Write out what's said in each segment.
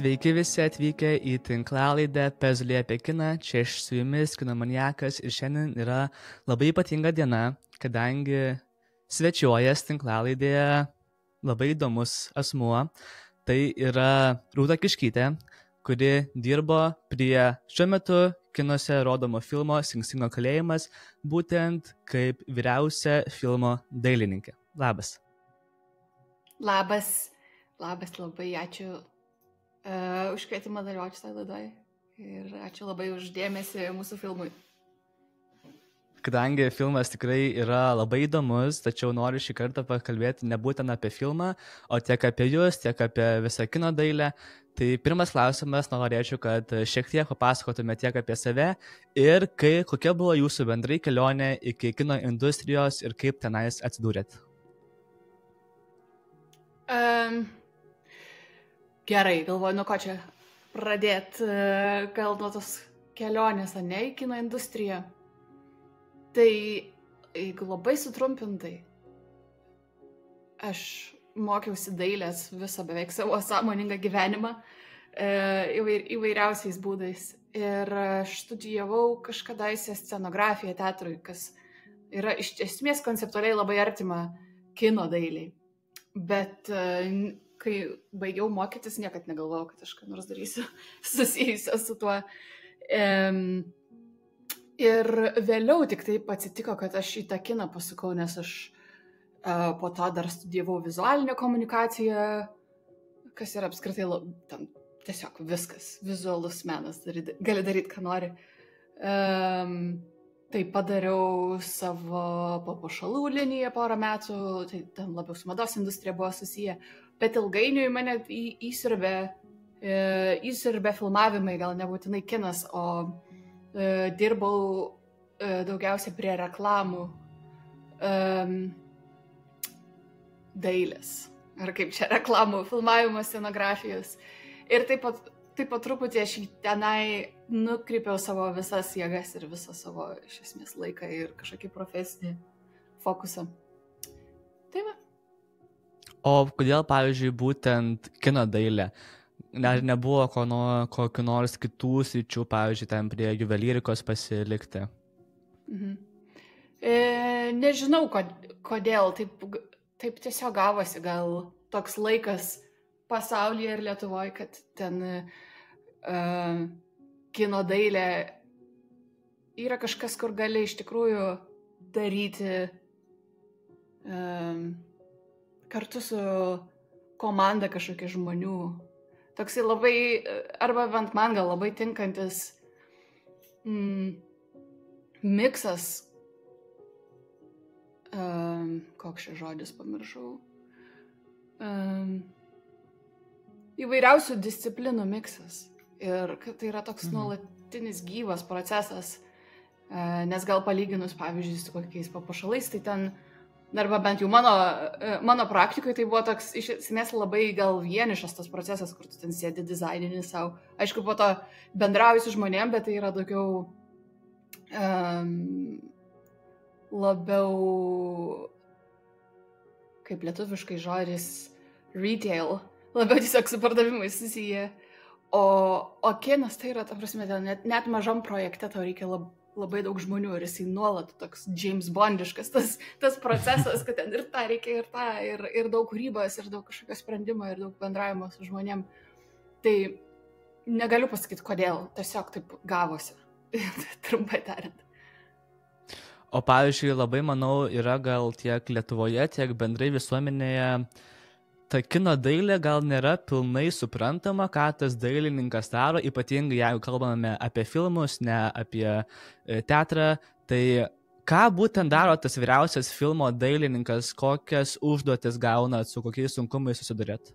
Sveiki visi atvykę į tinklalaidę Pezulė apie kiną. Čia aš su jumis kinomaniakas ir šiandien yra labai ypatinga diena, kadangi svečiuojas tinklalaidėje labai įdomus asmuo. Tai yra Rūta Kiškytė, kuri dirbo prie šiuo metu kinuose rodomo filmo Sing Singo kalėjimas, būtent kaip vyriausia filmo dailininkė. Labas. Labas, labai ačiū už kvietimą dalyvauti šitoj laidoj ir ačiū labai už dėmesį mūsų filmui. Kadangi filmas tikrai yra labai įdomus, tačiau noriu šį kartą pakalbėti ne būtent apie filmą, o tiek apie jūs, tiek apie visą kino dailę. Tai pirmas klausimas, norėčiau, kad šiek tiek papasakotume tiek apie save ir kokia buvo jūsų bendrai kelionė iki kino industrijos ir kaip tenais atsidūrėt. Gerai, galvoju, nuo ko čia pradėti, gal nuo tos kelionės, ne, į kino industriją. Tai, jeigu labai sutrumpintai, aš mokiausi dailės visą beveik savo sąmoningą gyvenimą įvairiausiais būdais. Ir studijavau kažkadaise scenografiją teatrui, kas yra iš esmės konceptualiai labai artima kino dailiai. Bet kai baigiau mokytis, niekad negalvojau, kad aš ką nors darysiu susijusio su tuo. Ir vėliau tik taip atsitiko, kad aš į tą kiną pasukau, nes aš po to dar studijavau vizualinę komunikaciją, kas yra apskritai tam tiesiog viskas, vizualus menas, gali daryti, ką nori. Tai padariau savo papuošalų liniją porą metų, tai ten labiau su mados industrija buvo susiję, bet ilgainiui mane įsiurbė filmavimai, gal nebūtinai kinas, o dirbau daugiausiai prie reklamų dailės, ar kaip čia reklamų filmavimo scenografijos. Ir taip po truputį aš tenai nukreipiau savo visas jėgas ir visą savo iš esmės laiką ir kažkokį profesinį fokusą. Tai va. O kodėl, pavyzdžiui, būtent kino dailė? Nebuvo kokių nors kitų sričių, pavyzdžiui, ten prie juvelyrikos pasilikti? Nežinau, kodėl. Taip tiesiog gavosi, gal toks laikas pasaulyje ir Lietuvoje, kad ten kino dailė yra kažkas, kur gali iš tikrųjų daryti kartu su komanda kažkokia žmonių. Toksai labai, arba bent man gal labai tinkantis miksas, koks šis žodis pamiršau, įvairiausių disciplinų miksas. Ir kad tai yra toks nuolatinis gyvas procesas, nes gal palyginus, pavyzdžiui, su kokiais papuošalais, tai ten, arba bent jau mano praktikoje, tai buvo toks iš esmės labai gal vienišas tas procesas, kur tu ten sėdi dizainini savo. Aišku, po to bendrauji su žmonėm, bet tai yra daugiau labiau, kaip lietuviškai žodis, retail, labiau tiesiog su pardavimais susiję. O kinas tai yra, ta prasme, net mažam projekte tau reikia labai daug žmonių ir jisai nuolat toks James Bondiškas, tas procesas, kad ten ir tą reikia, ir tą, ir daug kūrybos, ir daug kažkokio sprendimo, ir daug bendravimo su žmonėm. Tai negaliu pasakyti, kodėl, tiesiog taip gavosi, trumpai tariant. O pavyzdžiui, labai manau, yra gal tiek Lietuvoje, tiek bendrai visuomenėje, ta kino dailė gal nėra pilnai suprantama, ką tas dailininkas daro, ypatingai jeigu kalbame apie filmus, ne apie teatrą. Tai ką būtent daro tas vyriausias filmo dailininkas, kokias užduotis gauna, su kokiais sunkumais susidurėt?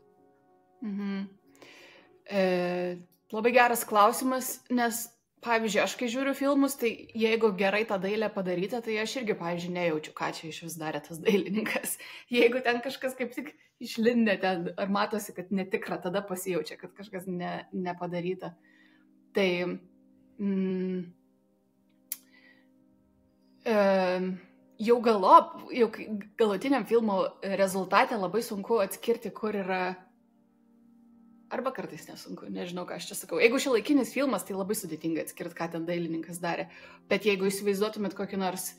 Labai geras klausimas, nes pavyzdžiui, aš kai žiūriu filmus, tai jeigu gerai ta dailė padaryta, tai aš irgi, pavyzdžiui, nejaučiu, ką čia iš vis darė tas dailininkas. Jeigu ten kažkas kaip tik išlindė ten, ar matosi, kad netikra, tada pasijaučia, kad kažkas nepadaryta. Tai jau galutiniam filmo rezultate labai sunku atskirti, kur yra arba kartais nesunku, nežinau, ką aš čia sakau. Jeigu šiuolaikinis filmas, tai labai sudėtinga atskirti, ką ten dailininkas darė. Bet jeigu įsivaizduotumėt kokį nors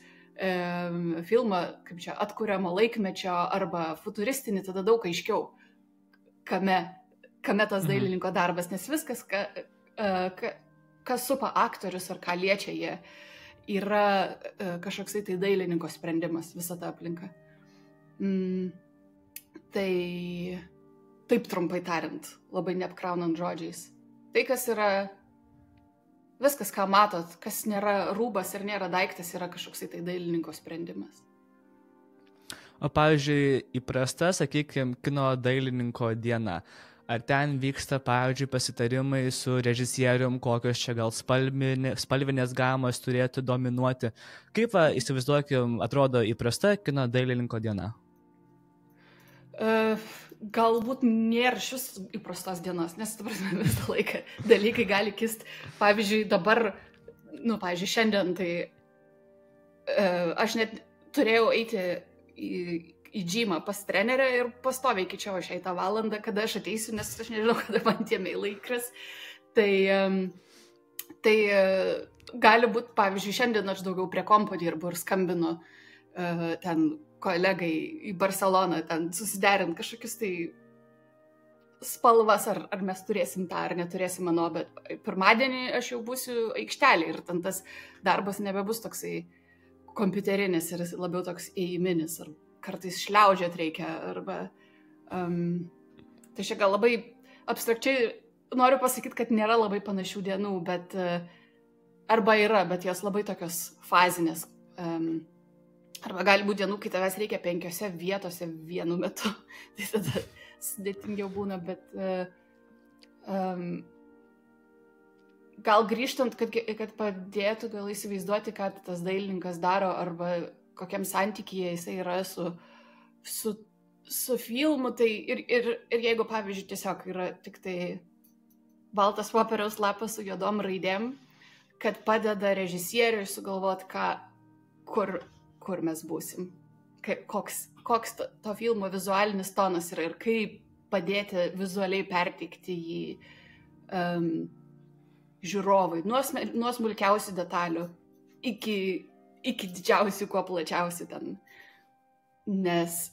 filmą, kaip čia, atkuriamo laikmečio arba futuristinį, tada daug aiškiau, kame tas dailininko darbas, nes viskas, kas supa aktorius ar ką liečia jie, yra kažkoksai tai dailininko sprendimas, visa ta aplinka. Tai taip trumpai tariant, labai neapkraunant žodžiais. Tai, kas yra, viskas, ką matot, kas nėra rūbas ir nėra daiktas, yra kažkoksai tai dailininko sprendimas. O pavyzdžiui, įprasta, sakykime, kino dailininko diena. Ar ten vyksta, pavyzdžiui, pasitarimai su režisierium, kokios čia gal spalvinės gamos turėtų dominuoti? Kaip įsivaizduokim, atrodo įprasta kino dailininko diena? Galbūt nėra šis įprastos dienos, nes visą laiką dalykai gali kisti. Pavyzdžiui, dabar, pavyzdžiui, šiandien, tai aš net turėjau eiti į džymą pas trenerę ir pastoviai keičiau aš tą valandą, kada aš ateisiu, nes aš nežinau, kada man tie mailai kris. Tai gali būti, pavyzdžiui, šiandien aš daugiau prie kompo dirbu ir skambinu ten kolegai į Barceloną, ten susiderint kažkokius tai spalvas, ar mes turėsim tą, ar neturėsim mano, bet pirmadienį aš jau būsiu aikštelė ir ten tas darbas nebebus toksai kompiuterinis ir labiau toks ėjiminis, ar kartais šliaužiat reikia, arba... Tai čia gal labai abstrakčiai noriu pasakyti, kad nėra labai panašių dienų, bet arba yra, bet jos labai tokios fazinės. Arba gali būti dienų, kai tavęs reikia 5 vietose vienu metu. Tai tada sudėtingiau būna, bet gal grįžtant, kad padėtų gal įsivaizduoti, ką tas dailininkas daro, arba kokiam santykyje jisai yra su filmu, tai ir jeigu, pavyzdžiui, tiesiog yra tik tai baltas popieriaus lapas su juodom raidėm, kad padeda režisieriui sugalvoti, kur mes būsim, koks to filmo vizualinis tonas yra ir kaip padėti vizualiai perteikti jį žiūrovui, nuo smulkiausių detalių iki didžiausių, kuo plačiausių ten. Nes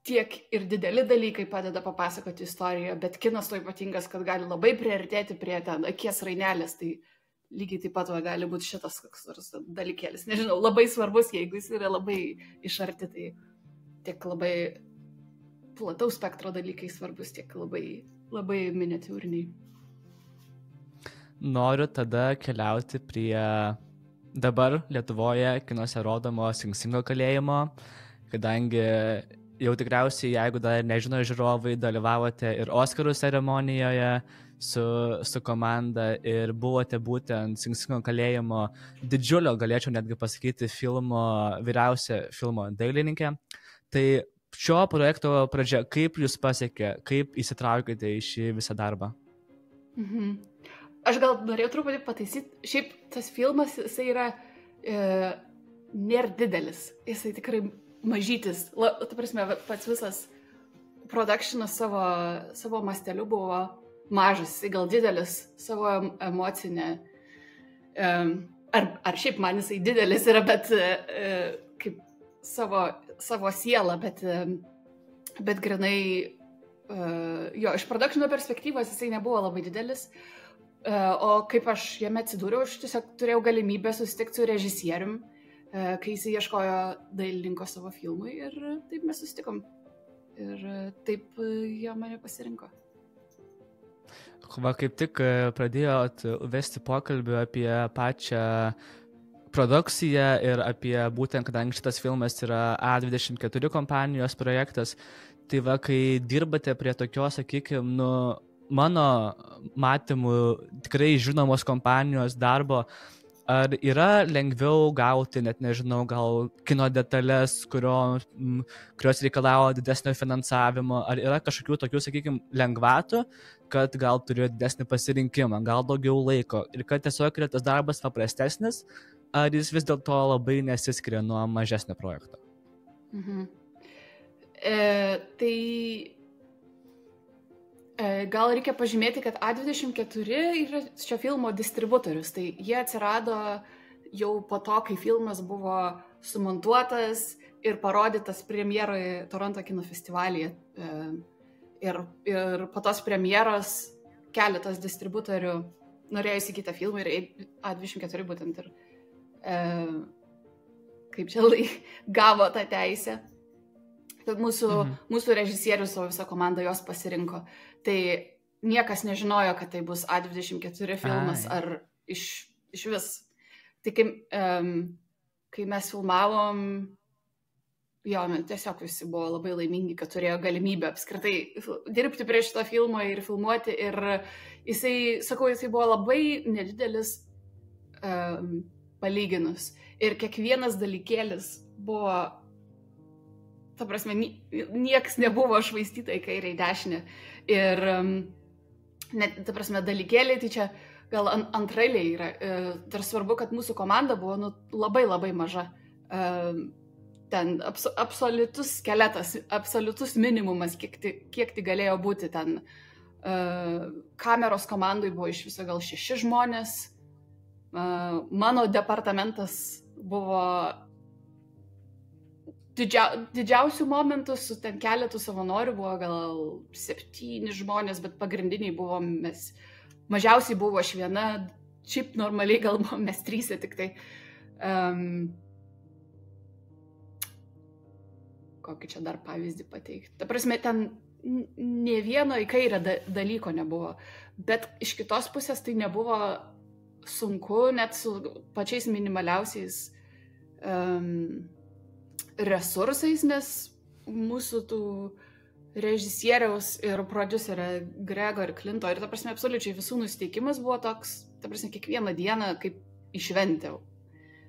tiek ir dideli dalykai padeda papasakoti istoriją, bet kinas to ypatingas, kad gali labai priartėti prie ten akies rainelės, tai lygiai taip pat gali būti šitas koks dalykėlis. Nežinau, labai svarbus, jeigu jis yra labai iš arti, tai tiek labai plataus spektro dalykai svarbus, tiek labai, labai miniatiūriniai. Noriu tada keliauti prie dabar Lietuvoje kinuose rodomo Sing Singo kalėjimo, kadangi jau tikriausiai, jeigu dar nežino žiūrovai, dalyvavote ir Oskarų ceremonijoje su komanda ir buvote būtent Sing Singo kalėjimo didžiulio, galėčiau netgi pasakyti, vyriausia filmo dailininkė. Tai šio projekto pradžia, kaip jūs pasiekė, kaip įsitraukite į šį visą darbą? Aš gal norėjau truputį pataisyti. Šiaip tas filmas, jisai yra nėra didelis. Jisai tikrai mažytis. Ta prasme, pats visas productionas savo masteliu buvo mažas, jisai gal didelis savo emocinę. Ar šiaip man jisai didelis yra, bet kaip savo sielą, bet grinai jo, iš productiono perspektyvos jisai nebuvo labai didelis. O kaip aš jame atsidūriau, aš tiesiog turėjau galimybę susitikti su režisierium, kai jis ieškojo dailininko savo filmui ir taip mes susitikom. Ir taip jie mane pasirinko. Va, kaip tik pradėjot vesti pokalbį apie pačią produkciją ir apie būtent, kadangi šitas filmas yra A24 kompanijos projektas, tai va, kai dirbate prie tokios, sakykime, mano matymu tikrai žinomos kompanijos darbo, ar yra lengviau gauti, net nežinau, gal kino detalės, kurios reikalavo didesnio finansavimo, ar yra kažkokių tokių, sakykime, lengvatų, kad gal turiu didesnį pasirinkimą, gal daugiau laiko ir kad tiesiog yra tas darbas paprastesnis, ar jis vis dėlto labai nesiskiria nuo mažesnio projekto? Tai Gal reikia pažymėti, kad A24 yra šio filmo distributorius. Tai jie atsirado jau po to, kai filmas buvo sumontuotas ir parodytas premjeroje Toronto kino festivalyje. Ir po tos premjeros keletas distributorių norėjo įsigyti filmą ir A24 būtent ir kaip čia gavo tą teisę. Mūsų režisierius savo visą komandą jos pasirinko. Tai niekas nežinojo, kad tai bus A24 filmas ar iš vis. Tai kai mes filmavom, tiesiog visi buvo labai laimingi, kad turėjo galimybę apskritai dirbti prie šito filmo ir filmuoti. Ir jisai buvo labai nedidelis palyginus. Ir kiekvienas dalykėlis buvo, ta prasme, nieks nebuvo švaistyta į kairę, į dešinę. Ir, ta prasme, dalykėliai, tai čia gal antrailiai yra. Dar svarbu, kad mūsų komanda buvo labai labai maža. Ten absoliutus skeletas, absoliutus minimumas, kiek tai galėjo būti ten. Kameros komandai buvo iš viso gal 6 žmonės. Mano departamentas buvo didžiausių momentų su ten keletų savanorių, buvo gal 7 žmonės, bet pagrindiniai buvom mes. Mažiausiai buvo aš viena, šiaip normaliai gal buvom mes 3 tik tai. Kokį čia dar pavyzdį pateikti. Ta prasme, ten ne vieno į kairę dalyko nebuvo, bet iš kitos pusės tai nebuvo sunku, net su pačiais minimaliausiais resursais, nes mūsų tų režisieriaus ir prodiuserio Grego ir Klinto ir, ta prasme, absoliučiai visų nusiteikimas buvo toks, ta prasme, kiekvieną dieną kaip išventėjau.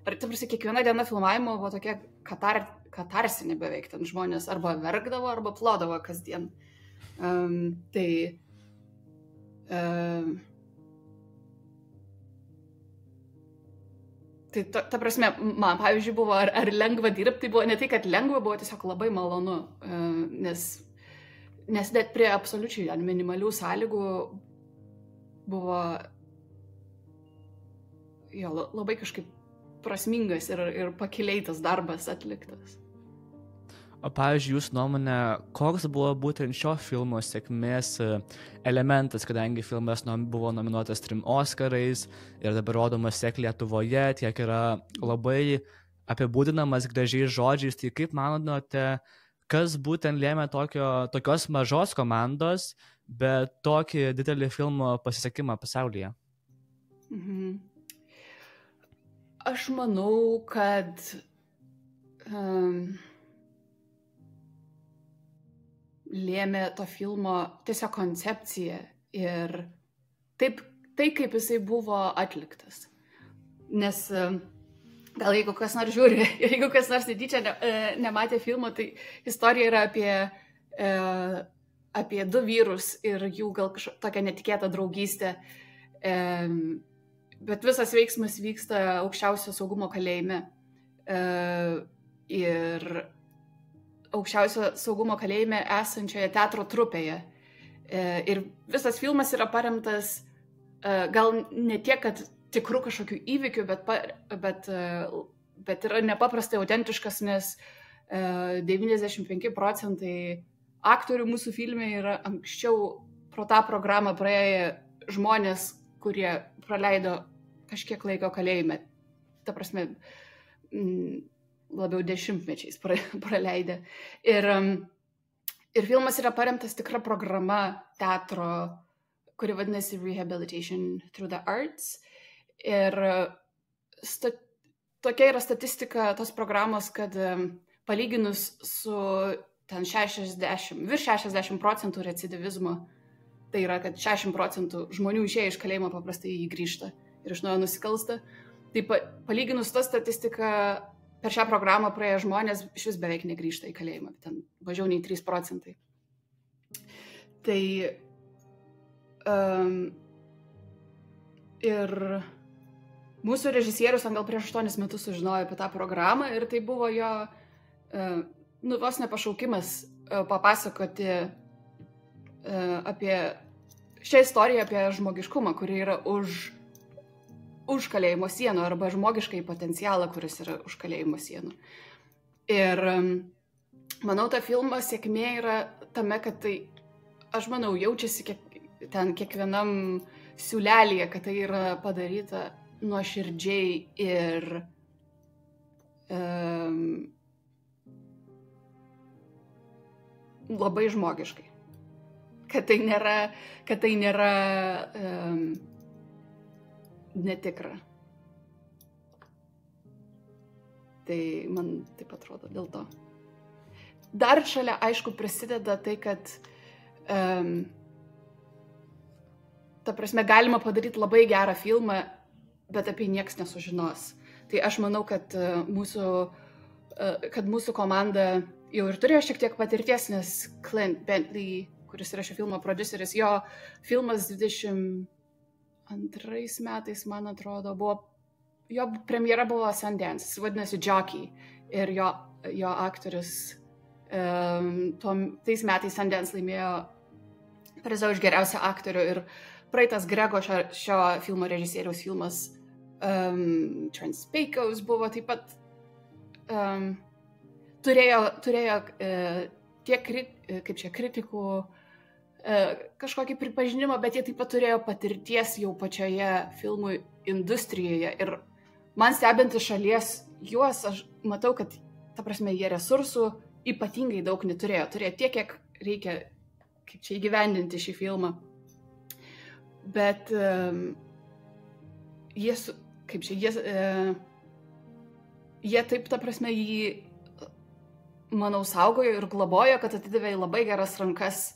Ir, ta prasme, kiekviena diena filmavimo buvo tokia katarsinė beveik, ten žmonės arba verkdavo, arba plodavo kasdien. Tai, ta prasme, man, pavyzdžiui, buvo ar lengva dirbti, tai buvo ne tai, kad lengva, buvo tiesiog labai malonu, nes net prie absoliučiai minimalių sąlygų buvo labai kažkaip prasmingas ir pakiliai darbas atliktas. O pavyzdžiui, jūsų nuomonė, koks buvo būtent šio filmo sėkmės elementas, kadangi filmas buvo nominuotas 3 Oscarais ir dabar rodomas tiek Lietuvoje, tiek yra labai apibūdinamas gražiais žodžiais. Tai kaip manote, kas būtent lėmė tokios mažos komandos, bet tokį didelį filmo pasisekimą pasaulyje? Aš manau, kad lėmė to filmo tiesiog koncepcija ir tai, kaip jisai buvo atliktas. Nes gal jeigu kas nors žiūri, jeigu kas nors netyčia nematė filmo, tai istorija yra apie 2 vyrus ir jų gal tokia netikėta draugystė. Bet visas veiksmas vyksta aukščiausio saugumo kalėjime. Ir aukščiausio saugumo kalėjime esančioje teatro trupėje. Ir visas filmas yra paremtas gal ne tiek, kad tikrų kažkokių įvykių, bet yra nepaprastai autentiškas, nes 95% aktorių mūsų filme yra anksčiau pro tą programą praėję žmonės, kurie praleido kažkiek laiko kalėjime. Ta prasme, labiau 10-mečiais praleidę. Ir filmas yra paremtas tikra programa teatro, kuri vadinasi Rehabilitation Through the Arts. Ir tokia yra statistika tos programos, kad palyginus su ten virš 60% recidivizmo, tai yra, kad 60% žmonių išėję iš kalėjimo paprastai jį grįžta ir iš naujo nusikalsta. Tai palyginus tą statistiką, per šią programą praėję žmonės iš vis beveik negrįžta į kalėjimą, ten mažiau nei 3%. Tai ir mūsų režisierius gal prieš 8 metus sužinojo apie tą programą ir tai buvo jo vos nepašaukimas papasakoti apie šią istoriją apie žmogiškumą, kuri yra už kalėjimo sienų arba žmogiškai potencialą, kuris yra už kalėjimo sienų. Ir manau, ta filmo sėkmė yra tame, kad tai, aš manau, jaučiasi ten kiekvienam siūlelyje, kad tai yra padaryta nuoširdžiai ir labai žmogiškai. Kad tai nėra netikra. Tai man taip atrodo dėl to. Dar šalia, aišku, prisideda tai, kad ta prasme, galima padaryti labai gerą filmą, bet apie jį nieks nesužinos. Tai aš manau, kad mūsų komanda jau ir turėjo šiek tiek patirties, nes Clint Bentley, kuris yra šio filmo prodiuseris, jo filmas 22 metais, man atrodo, jo premjera buvo Sundance, jis vadinasi Jockey, ir jo aktorius tais metais Sundance laimėjo prizą už geriausią aktorių, ir praeitas Grego šio filmo režisieriaus filmas Transpaikos buvo taip pat turėjo tiek kritikų kažkokį pripažinimą, bet jie taip pat turėjo patirties jau pačioje filmų industrijoje. Ir man stebint iš šalies juos, aš matau, kad, ta prasme, jie resursų ypatingai daug neturėjo. Turėjo tiek, kiek reikia, kaip čia įgyvendinti šį filmą. Bet jie taip, ta prasme, jį, manau, saugojo ir globojo, kad atidavė į labai geras rankas,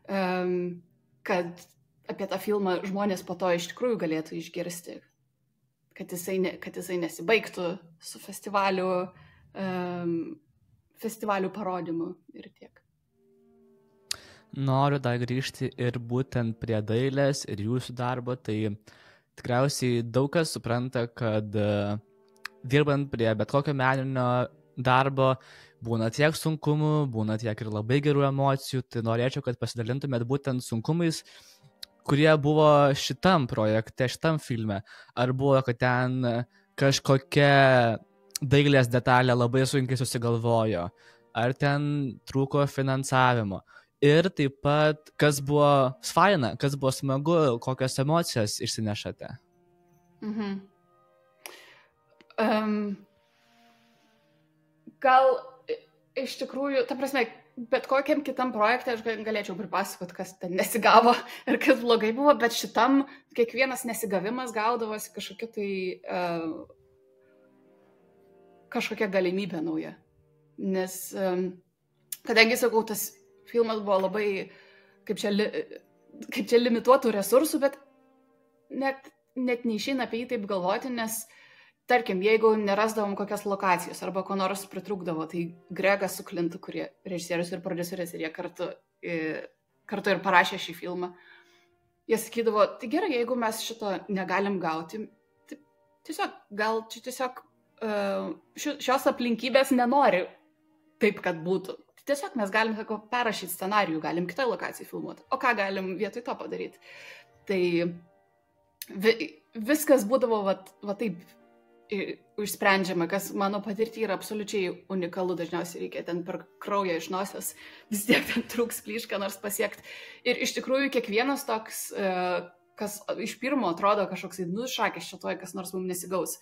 kad apie tą filmą žmonės po to iš tikrųjų galėtų išgirsti, kad jisai nesibaigtų su festivalių parodymu ir tiek. Noriu dar grįžti ir būtent prie dailės ir jūsų darbo, tai tikriausiai daug kas supranta, kad dirbant prie bet kokio meninio darbo būna tiek sunkumų, būna tiek ir labai gerų emocijų, tai norėčiau, kad pasidalintumėt būtent sunkumais, kurie buvo šitam projekte, šitam filme. Ar buvo, kad ten kažkokia dailės detalė labai sunkiai susigalvojo, ar ten trūko finansavimo. Ir taip pat, kas buvo faina, kas buvo smagu, kokios emocijos išsinešate? Gal iš tikrųjų, ta prasme, bet kokiam kitam projekte aš galėčiau pripasakoti, kas ten nesigavo ir kas blogai buvo, bet šitam kiekvienas nesigavimas gaudavosi kažkokia galimybė nauja. Nes, kadangi, sakau, tas filmas buvo labai, kaip čia limituotų resursų, bet net neišeina apie jį taip galvoti, nes, tarkim, jeigu nerasdavom kokias lokacijas arba ko nors pritrūkdavo, tai Gregas su Clintu, kurie režisierius ir prodiuseris, ir jie kartu ir parašė šį filmą, jie sakydavo, tai gerai, jeigu mes šito negalim gauti, tai tiesiog šios aplinkybės nenori taip, kad būtų. Tiesiog mes galim, perrašyti scenarijų, galim kitą lokaciją filmuoti. O ką galim vietoj to padaryti? Tai viskas būdavo va taip išsprendžiama, kas mano patirtį yra absoliučiai unikalu. Dažniausiai reikia ten per kraują iš nosies, vis tiek ten trūks plyšką nors pasiekti. Ir iš tikrųjų kiekvienas toks, kas iš pirmo atrodo kažkoks šakės šitoj, kas nors mums nesigaus.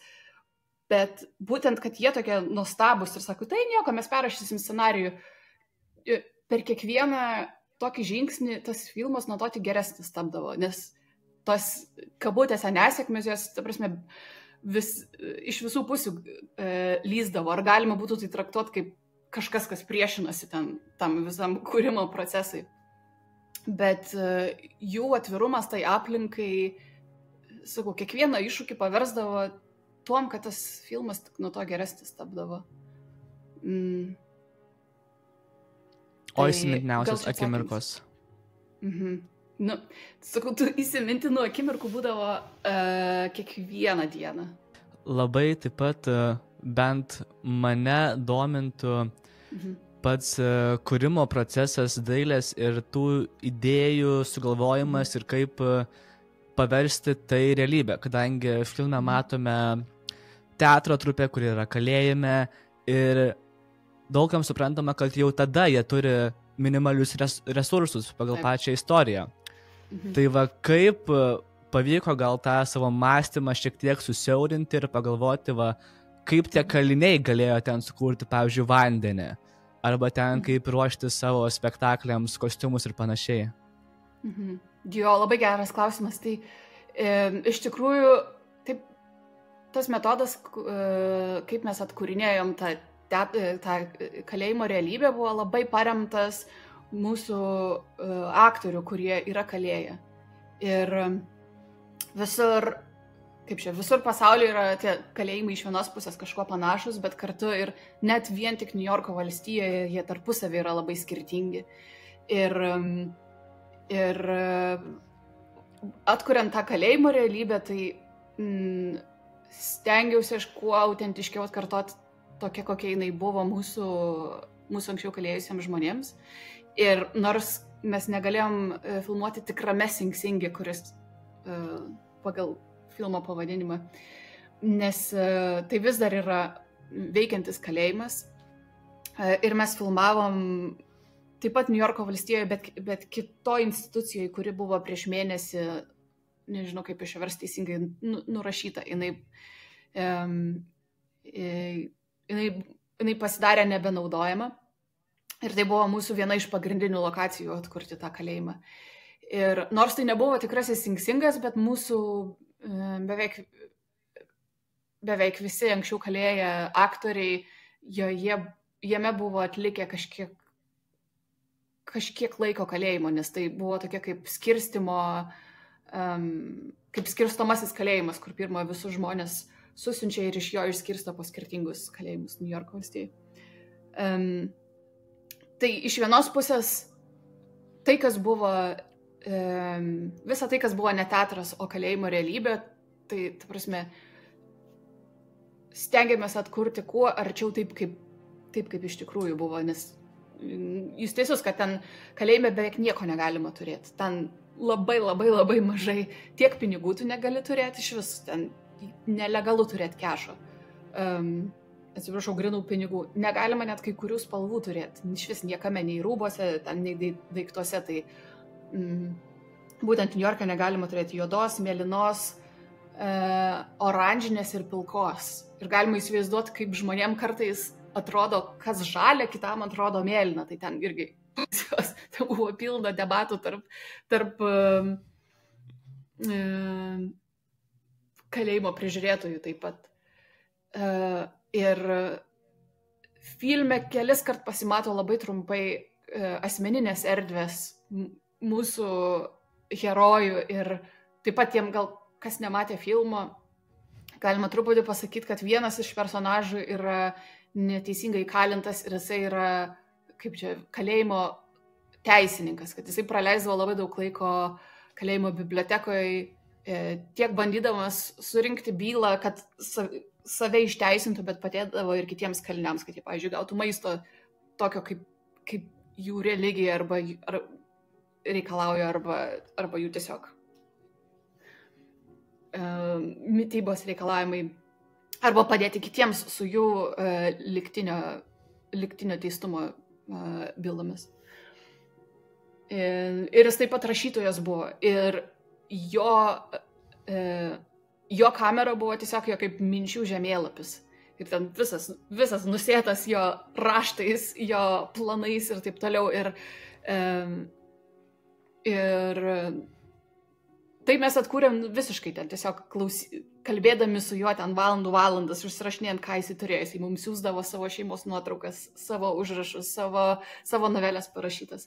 Bet būtent, kad jie tokie nuostabus ir sako, tai nieko, mes perrašysim scenarijų. Per kiekvieną tokį žingsnį tas filmas nuo to tik geresnis tapdavo, nes tos kabutėse nesėkmės, jos, ta prasme, iš visų pusių lyzdavo. Ar galima būtų tai traktuoti kaip kažkas, kas priešinosi tam visam kūrimo procesui. Bet jų atvirumas tai aplinkai, sakau, kiekvieną iššūkį paversdavo tuom, kad tas filmas tik nuo to geresnis tapdavo. O įsimintiniausios akimirkos? Nu, sakau, tu įsimintinų akimirkų būdavo kiekvieną dieną. Labai taip pat bent mane domintų pats kūrimo procesas dailės ir tų idėjų sugalvojimas ir kaip paversti tai realybę, kadangi filme matome teatro trupę, kuri yra kalėjime ir daugam suprantama, kad jau tada jie turi minimalius resursus pagal pačią istoriją. Tai va, kaip pavyko gal tą savo mąstymą šiek tiek susiaurinti ir pagalvoti, va, kaip tie kaliniai galėjo ten sukurti, pavyzdžiui, vandenį, arba ten kaip ruošti savo spektakliams, kostiumus ir panašiai. Jo, labai geras klausimas. Tai iš tikrųjų, taip, tas metodas, kaip mes atkūrinėjom tą kalėjimo realybę, buvo labai paremtas mūsų aktorių, kurie yra kalėję. Ir visur pasaulyje yra tie kalėjimai iš vienos pusės kažkuo panašus, bet kartu ir net vien tik New Yorko valstijoje jie tarpusavį yra labai skirtingi. Ir atkuriant tą kalėjimo realybę, tai stengiausi aš kuo autentiškiau atkartoti tokia, kokia jinai buvo mūsų anksčiau kalėjusiems žmonėms. Ir nors mes negalėjom filmuoti tikrame Sing Singe, kuris pagal filmo pavadinimą, nes tai vis dar yra veikiantis kalėjimas. Ir mes filmavom taip pat New Yorko valstijoje, bet kitoj institucijoje, kuri buvo prieš mėnesį, nežinau kaip išversti teisingai, nurašyta. Jinai pasidarė nebenaudojama. Ir tai buvo mūsų viena iš pagrindinių lokacijų atkurti tą kalėjimą. Ir nors tai nebuvo tikrasis Sing Singas, bet mūsų beveik visi anksčiau kalėję aktoriai, jame buvo atlikę kažkiek laiko kalėjimo, nes tai buvo tokia kaip skirstomasis kalėjimas, kur pirma visus žmonės susiunčia ir iš jo išskirsto po skirtingus kalėjimus New Yorko valstijai. Tai iš vienos pusės tai, kas buvo, visa tai, kas buvo ne teatras, o kalėjimo realybė, tai, ta prasme, stengiamės atkurti kuo arčiau taip, kaip iš tikrųjų buvo, nes jūs teisus, kad ten kalėjime beveik nieko negalima turėti. Ten labai, labai, labai mažai tiek pinigų tu negali turėti iš vis, ten nelegalu turėti kešo. Atsiprašau, grinų pinigų. Negalima net kai kurių spalvų turėti. Iš vis niekame, nei rūbose, ten, nei daiktuose. Tai būtent New York'e negalima turėti juodos, mėlynos, oranžinės ir pilkos. Ir galima įsivaizduoti, kaip žmonėm kartais atrodo, kas žalia, kitam atrodo mėlyna. Tai ten irgi ten buvo pilna debatų tarp kalėjimo prižiūrėtojų taip pat. Ir filme kelis kart pasimato labai trumpai asmeninės erdvės mūsų herojų ir taip pat tiem gal kas nematė filmo, galima truputį pasakyti, kad vienas iš personažų yra neteisingai įkalintas ir jisai yra kaip čia kalėjimo teisininkas, kad jisai praleisdavo labai daug laiko kalėjimo bibliotekoje, tiek bandydamas surinkti bylą, kad save išteisintų, bet padėdavo ir kitiems kaliniams, kad jie, pavyzdžiui, gautų maisto tokio, kaip jų religija arba reikalauja, arba jų tiesiog mitybos reikalavimai, arba padėti kitiems su jų lygtinio teistumo bylomis. Ir jis taip pat rašytojas buvo. Ir jo kamera buvo tiesiog jo kaip minčių žemėlapis. Ir ten visas nusėtas jo raštais, jo planais ir taip toliau. Ir tai mes atkūrėm visiškai ten, tiesiog kalbėdami su juo ten valandas, užsirašinėjant, ką jis turėjo. Jis mums siųsdavo savo šeimos nuotraukas, savo užrašus, savo novelės parašytas.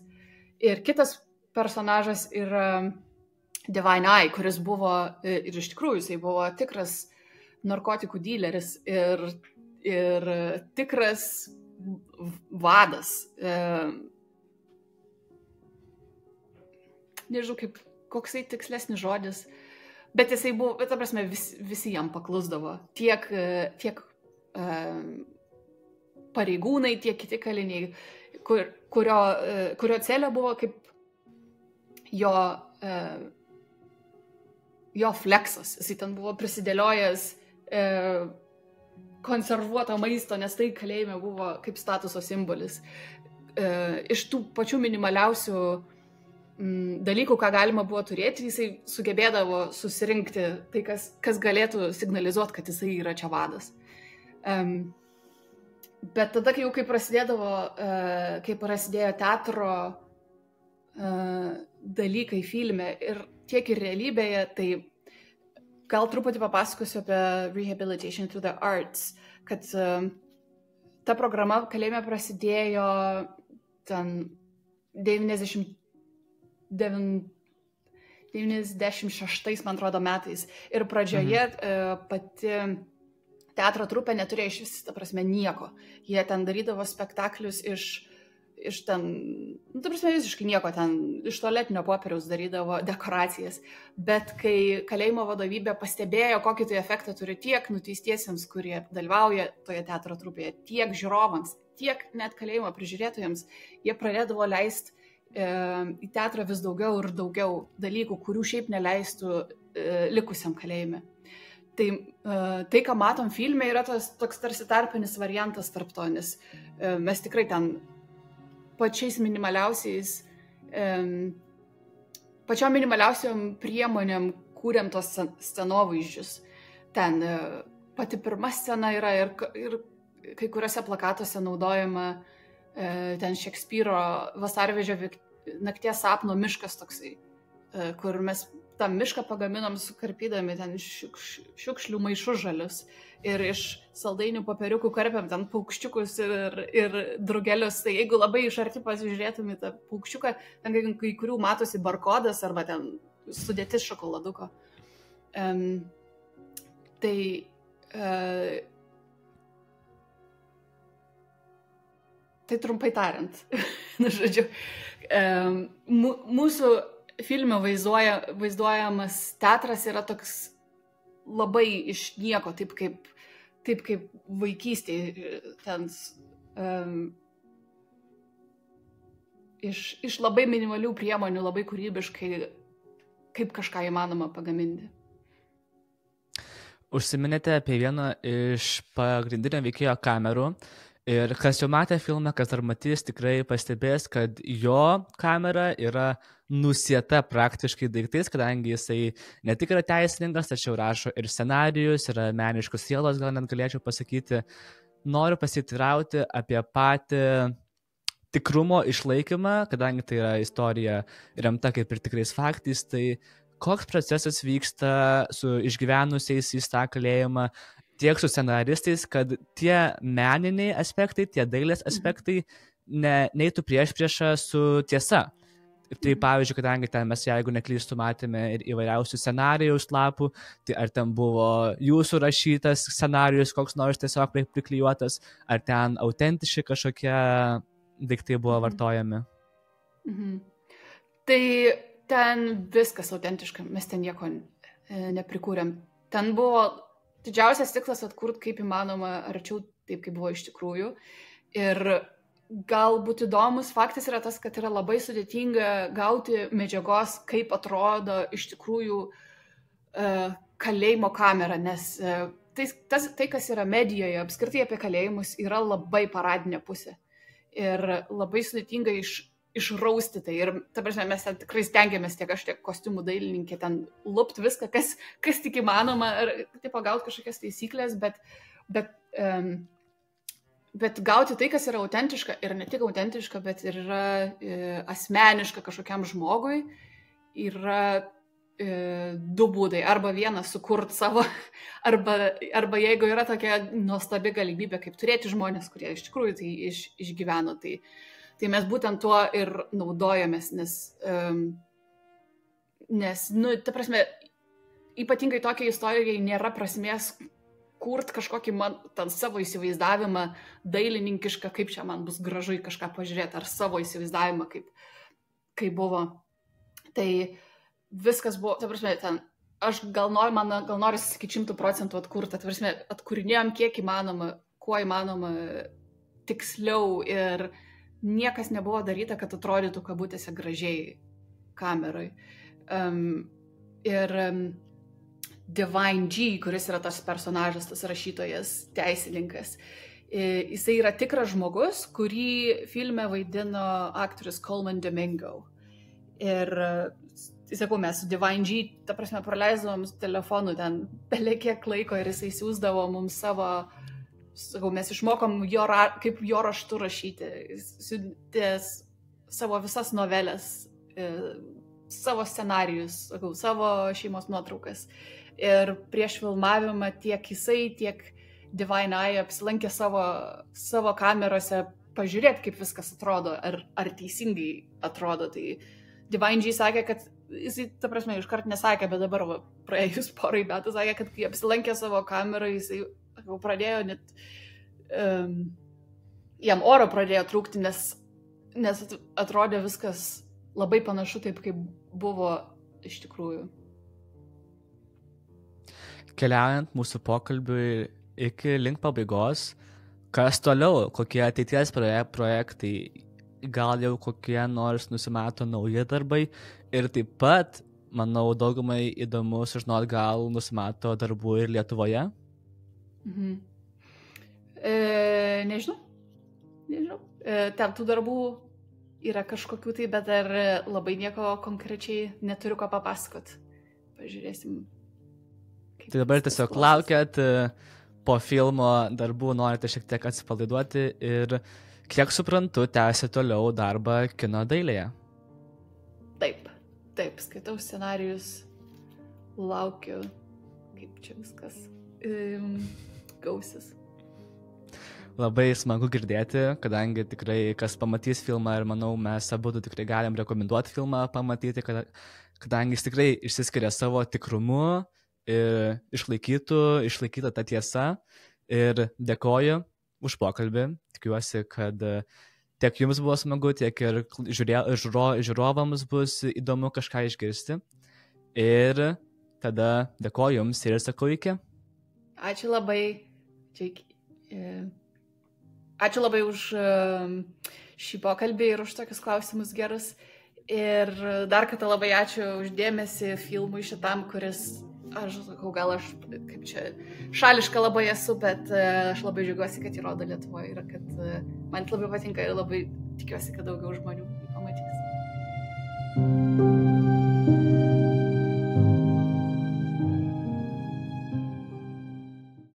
Ir kitas personažas yra Divine Eye, kuris buvo, ir iš tikrųjų jisai buvo tikras narkotikų dyleris ir tikras vadas. Nežinau, koksai tikslesnis žodis, bet jisai buvo, ta prasme, visi jam paklusdavo. Tiek pareigūnai, tiek kiti kaliniai, kurio celė buvo kaip jo fleksas. Jisai ten buvo prisidėliojęs konservuoto maisto, nes tai kalėjime buvo kaip statuso simbolis. Iš tų pačių minimaliausių dalykų, ką galima buvo turėti, jisai sugebėdavo susirinkti tai, kas galėtų signalizuoti, kad jisai yra čia vadas. Bet tada, kai prasidėjo teatro dalykai filme ir tiek ir realybėje, tai gal truputį papasakosiu apie Rehabilitation through the Arts, kad ta programa kalėjime prasidėjo ten 96, man atrodo, metais. Ir pradžioje pati teatro trupė neturėjo iš vis, ta prasme, nieko. Jie ten darydavo spektaklius iš ten, ta prasme, visiškai nieko ten, iš tualetinio popieriaus darydavo dekoracijas. Bet kai kalėjimo vadovybė pastebėjo, kokį tai efektą turi tiek nuteistiesiems, kurie dalyvauja toje teatro trupėje, tiek žiūrovams, tiek net kalėjimo prižiūrėtojams, jie pradėdavo leisti į teatrą vis daugiau ir daugiau dalykų, kurių šiaip neleistų likusiam kalėjime. Tai, ką matom filme, yra toks tarsi tarpinis variantas tarp to, nes mes tikrai ten pačiom minimaliausiom priemonėm kūrėm tos scenovaizdžius. Ten pati pirma scena yra ir kai kuriuose plakatuose naudojama ten Šekspyro Vasarvežio nakties sapno miškas toksai, kur mes tą mišką pagaminom sukarpydami ten šiukšlių maišus žalius ir iš saldainių popieriukų karpėm ten paukščiukus ir drugelius. Tai jeigu labai iš arti pasižiūrėtum į tą paukščiuką, ten kai kurių matosi barkodas arba ten sudėtis šokoladuko. Tai trumpai tariant, žodžiu, mūsų filme vaizduojamas teatras yra toks labai iš nieko, taip kaip vaikystėje, ten iš labai minimalių priemonių, labai kūrybiškai, kaip kažką įmanoma pagaminti. Užsiminėte apie vieną iš pagrindinio veikėjo kamerų. Ir kas jau matė filmą, kas dar matys, tikrai pastebės, kad jo kamera yra nusieta praktiškai daiktais, kadangi jisai ne tik yra teisininkas, tačiau rašo ir scenarijus, yra meniškos sielos, gal net galėčiau pasakyti. Noriu pasitirauti apie patį tikrumo išlaikymą, kadangi tai yra istorija remta kaip ir tikrais faktais, tai koks procesas vyksta su išgyvenusiais į tą kalėjimą, tiek su scenaristais, kad tie meniniai aspektai, tie dailės aspektai neitų priešpriešą su tiesa. Tai pavyzdžiui, kadangi ten mes, jeigu neklystų, matėme ir įvairiausių scenarijaus lapų, tai ar ten buvo jūsų rašytas scenarijus, koks nors tiesiog priklijuotas, ar ten autentiški kažkokie daiktai buvo vartojami. Tai ten viskas autentiška, mes ten nieko neprikūrėm. Ten buvo didžiausias tikslas atkurti kaip įmanoma arčiau taip, kaip buvo iš tikrųjų. Ir galbūt įdomus faktas yra tas, kad yra labai sudėtinga gauti medžiagos, kaip atrodo iš tikrųjų kalėjimo kamera, nes tai, kas yra medijoje, apskritai apie kalėjimus, yra labai paradinė pusė. Ir labai sudėtinga išrausti tai. Ir ta prasme, mes ten tikrai stengiamės tiek aš, tiek kostiumų dailininkė ten lupti viską, kas tik įmanoma, ir taip pagauti kažkokias taisyklės, bet gauti tai, kas yra autentiška, ir ne tik autentiška, bet ir yra asmeniška kažkokiam žmogui, yra du būdai. Arba vienas sukurti savo, arba jeigu yra tokia nuostabi galimybė, kaip turėti žmonės, kurie iš tikrųjų tai išgyveno, tai mes būtent tuo ir naudojamės, nes ta prasme, ypatingai tokiai istorijai nėra prasmės kurti kažkokį ten savo įsivaizdavimą dailininkišką, kaip čia man bus gražu į kažką pažiūrėti, ar savo įsivaizdavimą, kaip buvo. Tai viskas buvo, ta prasme, ten, aš gal noriu sakyti 100% atkurti, ta prasme, atkūrinėjom kiek įmanoma, kuo įmanoma tiksliau ir niekas nebuvo daryta, kad atrodytų kabutėse gražiai kameroj. Ir Divine G, kuris yra tas personažas, tas rašytojas, teisininkas, jisai yra tikras žmogus, kurį filme vaidino aktorius Colman Domingo. Ir, sakau, mes su Divine G, ta prasme, praleisdavom telefonu ten belekiek laiko ir jisai siūsdavo mums savo, sakau, mes išmokom kaip jo raštu rašyti. Jis siuntė savo visas novelės, savo scenarijus, sakau, savo šeimos nuotraukas. Ir prieš filmavimą tiek jisai, tiek Divine Eye apsilankė savo kamerose pažiūrėti, kaip viskas atrodo, ar teisingai atrodo. Tai Divine G sakė, kad jisai, ta prasme, iškart nesakė, bet dabar praėjus porai metų sakė, kad kai apsilankė savo kamerą, jisai pradėjo net, jam oro pradėjo trūkti, nes atrodė viskas labai panašu taip, kaip buvo iš tikrųjų. Keliaujant mūsų pokalbiui iki link pabaigos, kas toliau, kokie ateities projektai, gal jau kokie nors nusimato nauji darbai ir taip pat, manau, daugumai įdomu sužinoti, gal nusimato darbų ir Lietuvoje? Nežinau. Ten tų darbų yra kažkokių tai, bet dar labai nieko konkrečiai neturiu ko papasakot. Pažiūrėsim. Tai dabar tiesiog laukiat, po filmo darbų norite šiek tiek atsipalaiduoti ir, kiek suprantu, tęsi toliau darbą kino dailėje. Taip, skaitau scenarijus, laukiu, kaip čia viskas gausis. Labai smagu girdėti, kadangi tikrai kas pamatys filmą ir manau, mes abudu tikrai galim rekomenduoti filmą pamatyti, kadangi jis tikrai išsiskiria savo tikrumu ir išlaikyta ta tiesa. Ir dėkoju už pokalbį. Tikiuosi, kad tiek jums buvo smagu, tiek ir žiūrovams bus įdomu kažką išgirsti. Ir tada dėkoju jums ir sakau iki. Ačiū labai. Ačiū labai už šį pokalbį ir už tokius klausimus gerus. Ir dar kartą labai ačiū už dėmesį filmui šitam, kuris, aš sakau, gal aš kaip čia šališka labai esu, bet aš labai džiaugiuosi, kad jį rodo Lietuvoje ir kad man labai patinka ir labai tikiuosi, kad daugiau žmonių jį pamatys.